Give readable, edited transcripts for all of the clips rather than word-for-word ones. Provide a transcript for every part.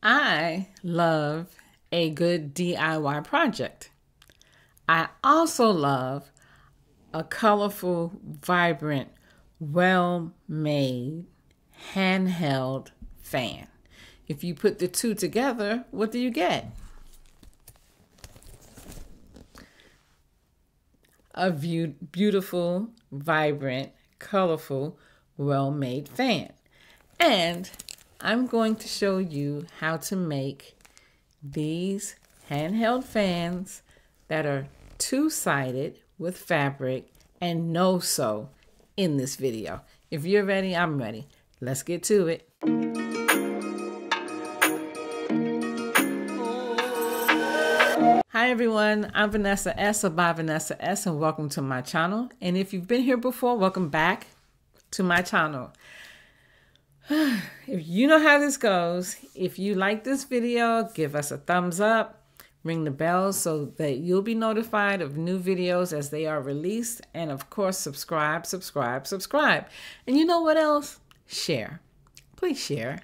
I love a good DIY project. I also love a colorful, vibrant, well-made, handheld fan. If you put the two together, what do you get? A beautiful, vibrant, colorful, well-made fan. And I'm going to show you how to make these handheld fans that are two-sided with fabric and no sew in this video. If you're ready, I'm ready. Let's get to it. Hi everyone, I'm Vanessa S. or by Vanessa S. and welcome to my channel. And if you've been here before, welcome back to my channel. If you know how this goes, if you like this video, give us a thumbs up, ring the bell so that you'll be notified of new videos as they are released. And of course, subscribe. And you know what else? Share. Please share.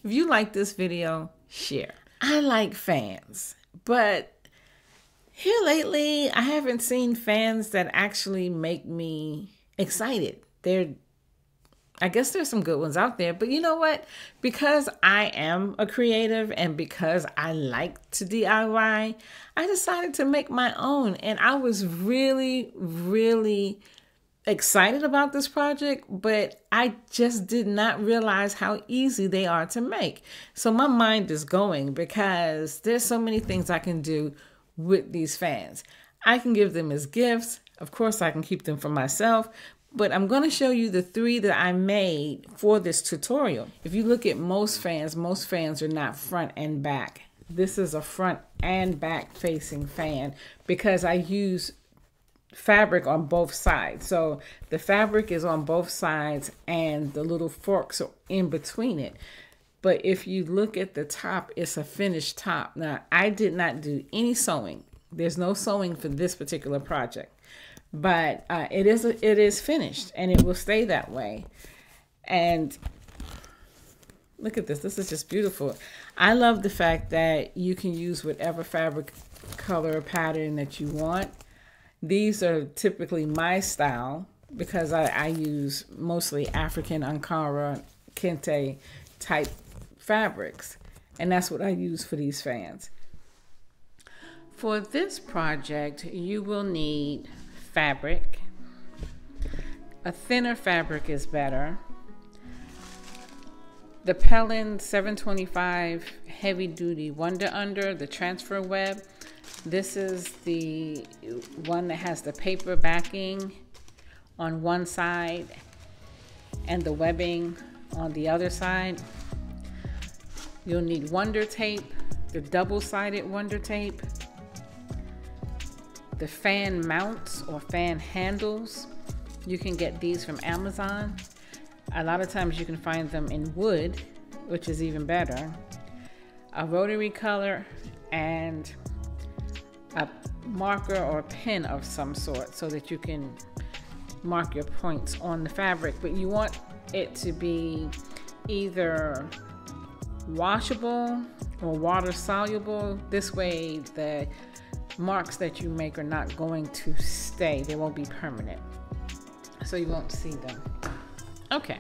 If you like this video, share. I like fans, but here lately, I haven't seen fans that actually make me excited. I guess there's some good ones out there, but you know what? Because I am a creative and because I like to DIY, I decided to make my own. And I was really, really excited about this project, but I just did not realize how easy they are to make. So my mind is going because there's so many things I can do with these fans. I can give them as gifts. Of course, I can keep them for myself. But I'm going to show you the three that I made for this tutorial. If you look at most fans are not front and back. This is a front and back facing fan because I use fabric on both sides. So the fabric is on both sides and the little forks are in between it. But if you look at the top, it's a finished top. Now, I did not do any sewing. There's no sewing for this particular project. But it is finished and it will stay that way. And look at this. This is just beautiful. I love the fact that you can use whatever fabric, color, pattern that you want. These are typically my style because I use mostly African Ankara, Kente type fabrics. And that's what I use for these fans. For this project, you will need fabric. A thinner fabric is better. The Pellin 725 heavy duty Wonder Under, the transfer web. This is the one that has the paper backing on one side and the webbing on the other side. You'll need Wonder tape, the double-sided Wonder tape. The fan mounts or fan handles, you can get these from Amazon. A lot of times you can find them in wood, which is even better. A rotary color and a marker or a pen of some sort so that you can mark your points on the fabric. But you want it to be either washable or water soluble. This way the marks that you make are not going to stay. They won't be permanent. So you won't see them. Okay.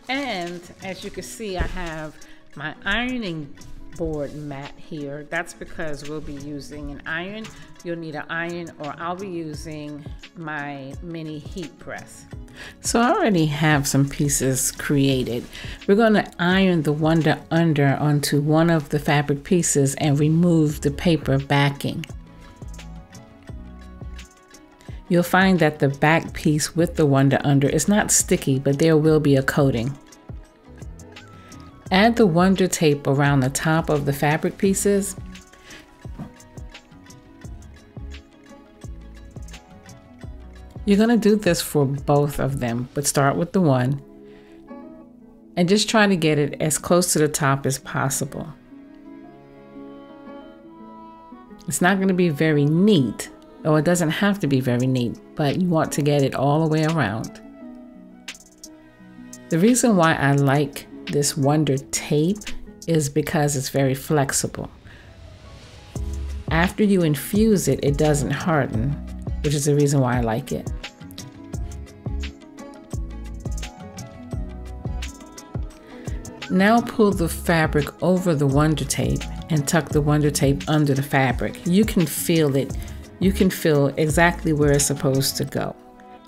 And as you can see, I have my ironing board mat here. That's because we'll be using an iron. You'll need an iron, or I'll be using my mini heat press. So I already have some pieces created. We're going to iron the Wonder Under onto one of the fabric pieces and remove the paper backing. You'll find that the back piece with the Wonder Under is not sticky, but there will be a coating. Add the Wonder tape around the top of the fabric pieces. You're going to do this for both of them, but start with the one and just try to get it as close to the top as possible. It's not going to be very neat, or it doesn't have to be very neat, but you want to get it all the way around. The reason why I like this Wonder tape is because it's very flexible. After you infuse it, it doesn't harden, which is the reason why I like it. Now pull the fabric over the Wonder Tape and tuck the Wonder Tape under the fabric. You can feel it. You can feel exactly where it's supposed to go.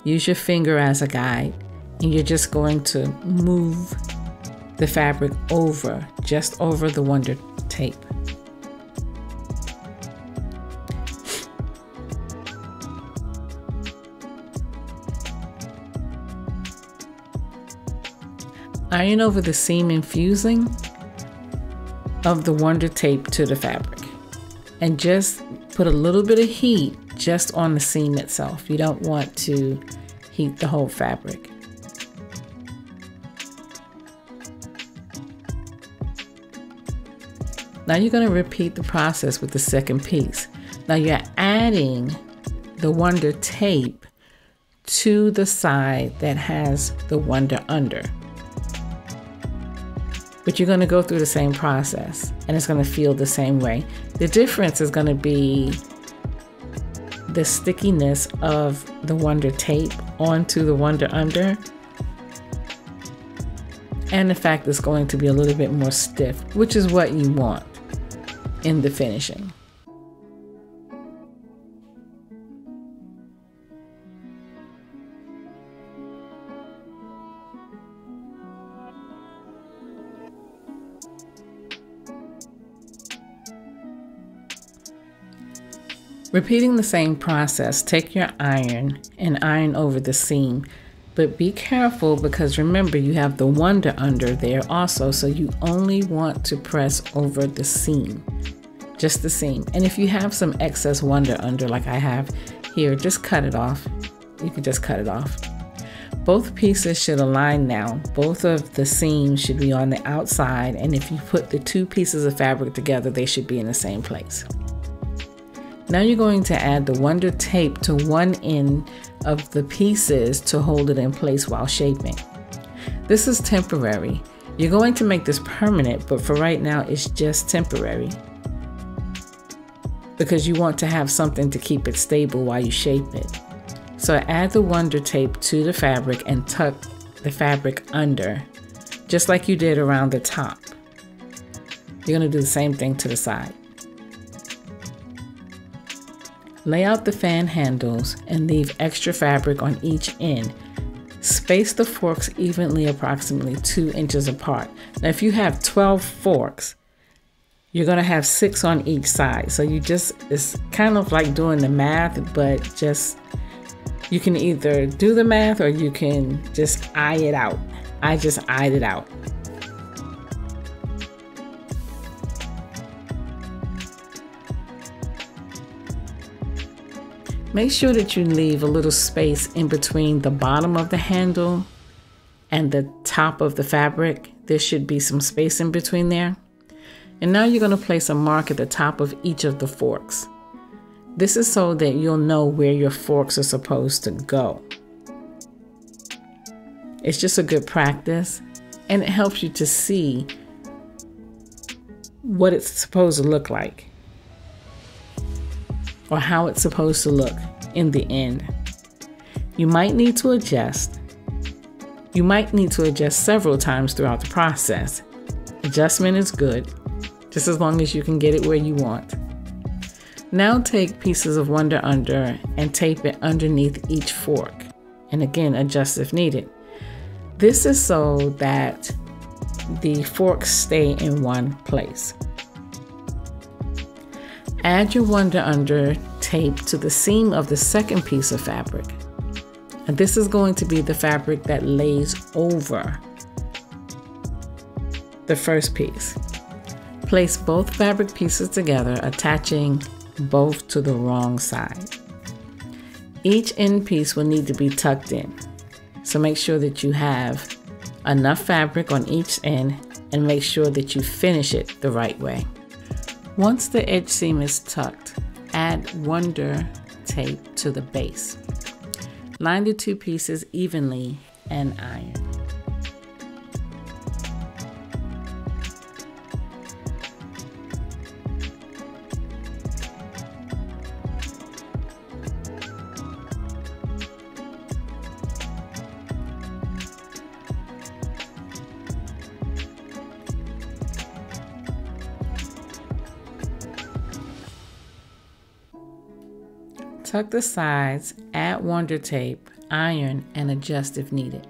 Use your finger as a guide, and you're just going to move the fabric over, just over the Wonder Tape. Iron over the seam infusing of the Wonder Tape to the fabric, and just put a little bit of heat just on the seam itself. You don't want to heat the whole fabric. Now you're going to repeat the process with the second piece. Now you're adding the Wonder Tape to the side that has the Wonder Under. But you're going to go through the same process, and it's going to feel the same way. The difference is going to be the stickiness of the Wonder Tape onto the Wonder Under, and the fact it's going to be a little bit more stiff, which is what you want in the finishing. Repeating the same process, take your iron and iron over the seam, but be careful because remember you have the Wonder Under there also, so you only want to press over the seam, just the seam. And if you have some excess Wonder Under like I have here, just cut it off. You can just cut it off. Both pieces should align now. Both of the seams should be on the outside, and if you put the two pieces of fabric together, they should be in the same place. Now you're going to add the Wonder Tape to one end of the pieces to hold it in place while shaping. This is temporary. You're going to make this permanent, but for right now it's just temporary, because you want to have something to keep it stable while you shape it. So add the Wonder Tape to the fabric and tuck the fabric under, just like you did around the top. You're going to do the same thing to the side. Lay out the fan handles and leave extra fabric on each end. Space the forks evenly, approximately 2 inches apart. Now if you have 12 forks, you're going to have 6 on each side. So it's kind of like doing the math, but you can either do the math or you can just eye it out. I just eyed it out. Make sure that you leave a little space in between the bottom of the handle and the top of the fabric. There should be some space in between there. And now you're going to place a mark at the top of each of the forks. This is so that you'll know where your forks are supposed to go. It's just a good practice, and it helps you to see what it's supposed to look like, or how it's supposed to look in the end. You might need to adjust. You might need to adjust several times throughout the process. Adjustment is good, just as long as you can get it where you want. Now take pieces of Wonder Under and tape it underneath each fork. And again, adjust if needed. This is so that the forks stay in one place. Add your Wonder Under tape to the seam of the second piece of fabric. And this is going to be the fabric that lays over the first piece. Place both fabric pieces together, attaching both to the wrong side. Each end piece will need to be tucked in. So make sure that you have enough fabric on each end and make sure that you finish it the right way. Once the edge seam is tucked, add Wonder Tape to the base. Line the two pieces evenly and iron. Tuck the sides, add wonder tape, iron, and adjust if needed.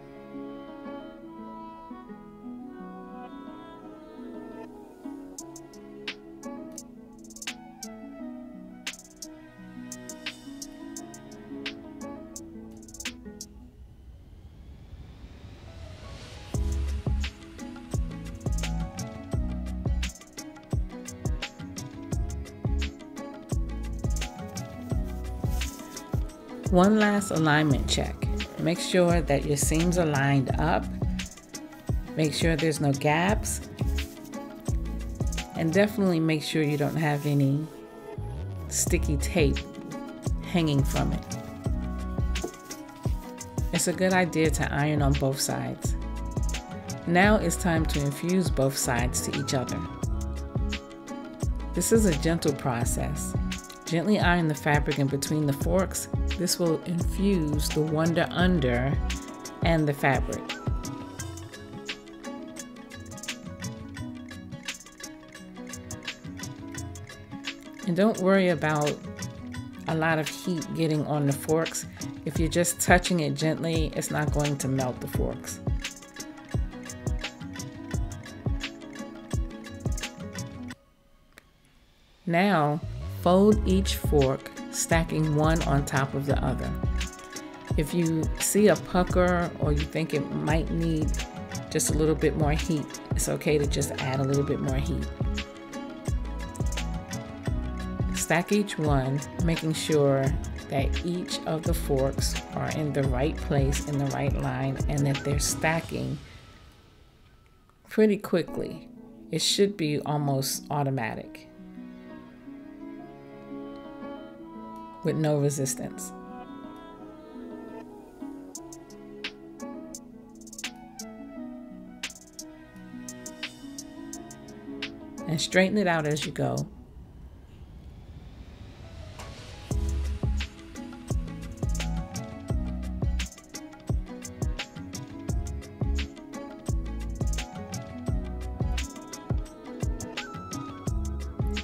One last alignment check. Make sure that your seams are lined up. Make sure there's no gaps. And definitely make sure you don't have any sticky tape hanging from it. It's a good idea to iron on both sides. Now it's time to infuse both sides to each other. This is a gentle process. Gently iron the fabric in between the forks. This will infuse the wonder under and the fabric. And don't worry about a lot of heat getting on the forks. If you're just touching it gently, it's not going to melt the forks. Now, fold each fork, stacking one on top of the other. If you see a pucker or you think it might need just a little bit more heat, it's okay to just add a little bit more heat. Stack each one, making sure that each of the forks are in the right place, in the right line, and that they're stacking pretty quickly. It should be almost automatic, with no resistance. And straighten it out as you go.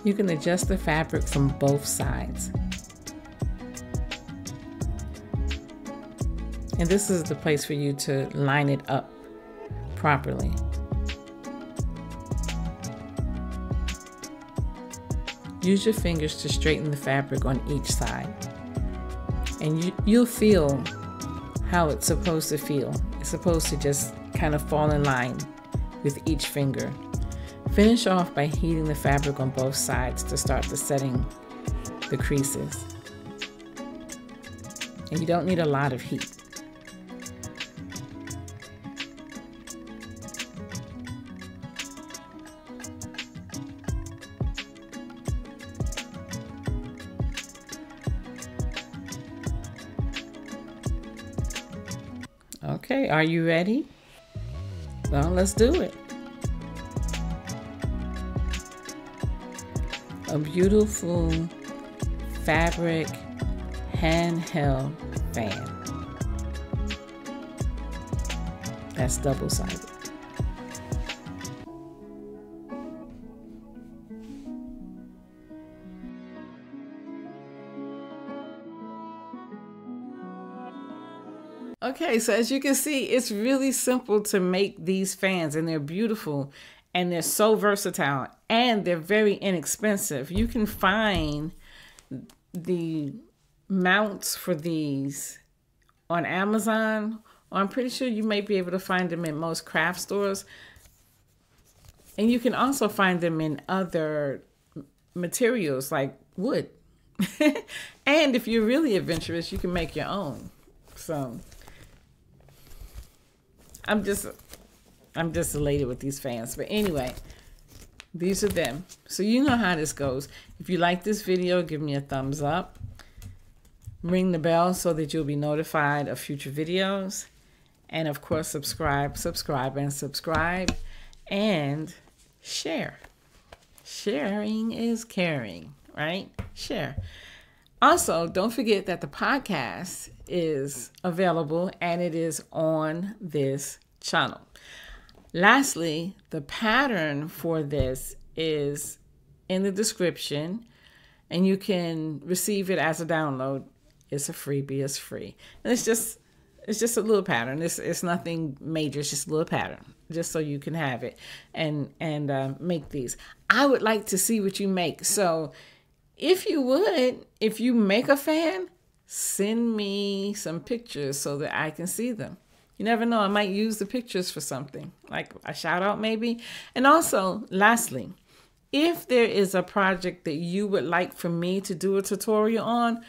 You can adjust the fabric from both sides. And this is the place for you to line it up properly. Use your fingers to straighten the fabric on each side. And you'll feel how it's supposed to feel. It's supposed to just kind of fall in line with each finger. Finish off by heating the fabric on both sides to start the setting the creases. And you don't need a lot of heat. Okay, are you ready? Well, let's do it. A beautiful fabric handheld fan. That's double-sided. Okay, so as you can see, it's really simple to make these fans, and they're beautiful and they're so versatile and they're very inexpensive. You can find the mounts for these on Amazon, or I'm pretty sure you may be able to find them in most craft stores. And you can also find them in other materials like wood. And if you're really adventurous, you can make your own. So I'm just elated with these fans. But anyway, these are them. So you know how this goes. If you like this video, give me a thumbs up. Ring the bell so that you'll be notified of future videos. And of course, subscribe, and share. Sharing is caring, right? Share. Also, don't forget that the podcast is available and it is on this channel. Lastly, the pattern for this is in the description and you can receive it as a download It's a freebie. It's free. And it's just a little pattern. It's nothing major. It's just a little pattern, just so you can have it and make these. I would like to see what you make. So if you make a fan, send me some pictures so that I can see them. You never know. I might use the pictures for something, like a shout out maybe. And also, lastly, if there is a project that you would like for me to do a tutorial on,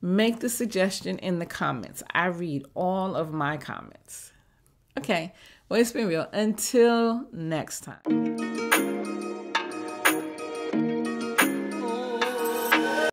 make the suggestion in the comments. I read all of my comments. Okay, well, it's been real. Until next time.